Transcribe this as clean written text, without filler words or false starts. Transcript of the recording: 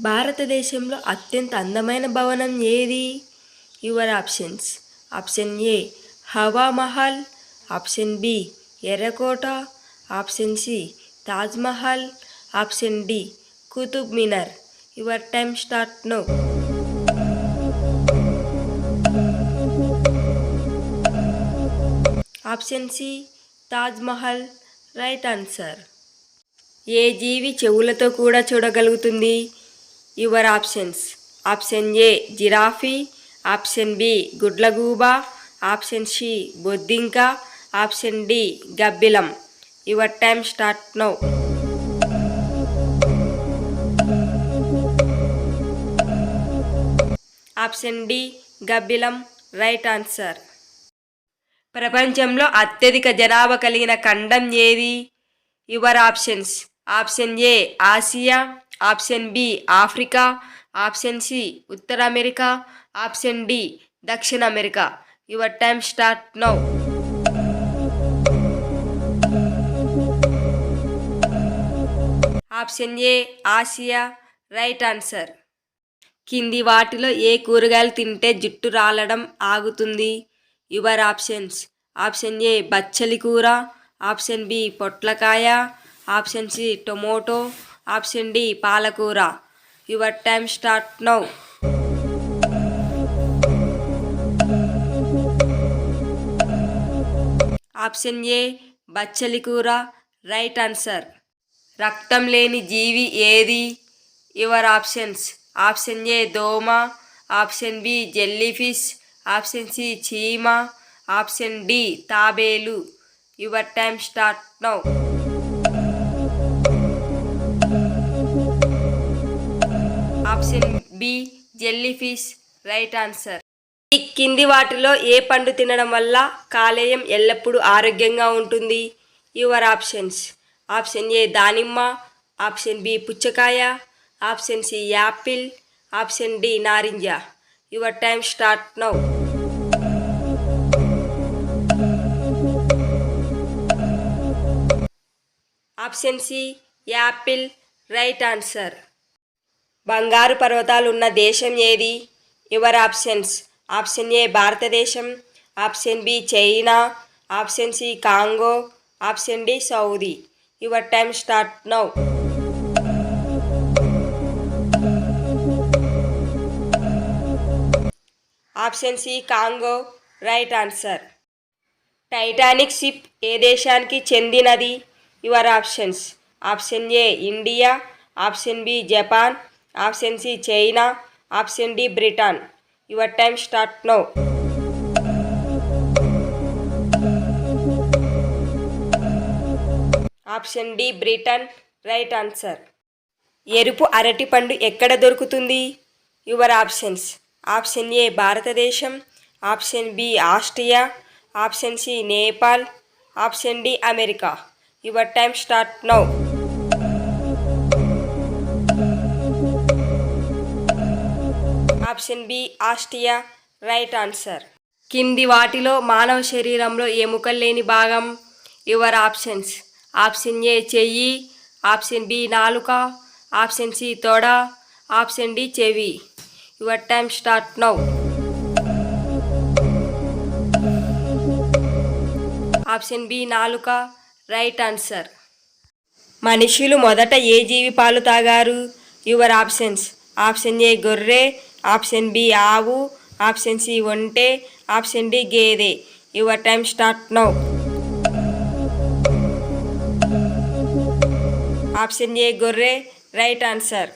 భారతదేశంలో అత్యంత అందమైన భవనం ఏది? Your options. Option A Hawa Mahal, option B Errakota, option C Taj Mahal, option D Qutub Minar. Your time start now. Option C Taj Mahal right answer. ఏ జీవి చెవులతో కూడా చూడగలుగుతుంది? Your options. ఆప్షన్ ఏ జిరాఫీ, ఆప్షన్ బి గుడ్లగూబ, ఆప్షన్ సి బొద్దింక, ఆప్షన్ డి గబ్బిలం. Your time start now. Option D గబ్బిలం రైట్ ఆన్సర్. ప్రపంచంలో అత్యధిక జనాభా కలిగిన ఖండం ఏది? Your options. Option A Asia, option B Africa, option C ఉత్తర అమెరికా, ఆప్షన్ డి దక్షిణ America. Your time start now. Option A Asia right answer. కింది వాటిలో ఏ కూరగాయలు తింటే జుట్టు రాలడం ఆగుతుంది? Your options. ఆప్షన్ ఏ బచ్చలి కూర, ఆప్షన్ బి పొట్లకాయ, option C tomato, option D పాలకూర. Your time start now. Option A బచ్చలి కూర రైట్ ఆన్సర్. రక్తం లేని జీవి ఏది? Your options. ఆప్షన్ ఏ దోమ, option B jellyfish, option C చీమ, ఆప్షన్ డి తాబేలు. Your time start now. Option B jellyfish right answer. ఈ కింది వాటిలో ఏ పండు తినడం వల్ల కాలేయం ఎల్లప్పుడూ ఆరోగ్యంగా ఉంటుంది? Your options. ఆప్షన్ ఏ దానిమ్మ, ఆప్షన్ బి పుచ్చకాయ, option C apple, option D నారింజ. Your time start now. Option C apple right answer. బంగారు పర్వతాలు ఉన్న దేశం ఏది? Your options. ఆప్షన్ ఏ భారతదేశం, option B China, option C Congo, option D Saudi. Your time start now. Option C Congo right answer. Titanic ship ఏ దేశానికి చెందినది? Your options. Option A India, option B Japan, option C China, option D Britain. Your time start now. Option D Britain right answer. ఎరుపు అరటిపండు ఎక్కడ దొరుకుతుంది? Your options. Option A భారతదేశం, option B Austria, option C Nepal, option D America. Your time start now. Option B Austria right answer. కింది వాటిలో మానవ శరీరంలో ఎముకలు లేని భాగం? Your options. ఆప్షన్ ఏ చెయ్యి, ఆప్షన్ బి నాలుక, ఆప్షన్ సి తొడ, ఆప్షన్ డి చెవి. Your time start now. Option B నాలుక రైట్ ఆన్సర్. మనుషులు మొదట ఏ జీవి పాలు తాగారు? Your options. ఆప్షన్ ఏ గొర్రె, ఆప్షన్ బి ఆవు, ఆప్షన్ సి ఒంటె, ఆప్షన్ డి గేదె. Your time start now. Option ఏ గొర్రె రైట్ ఆన్సర్.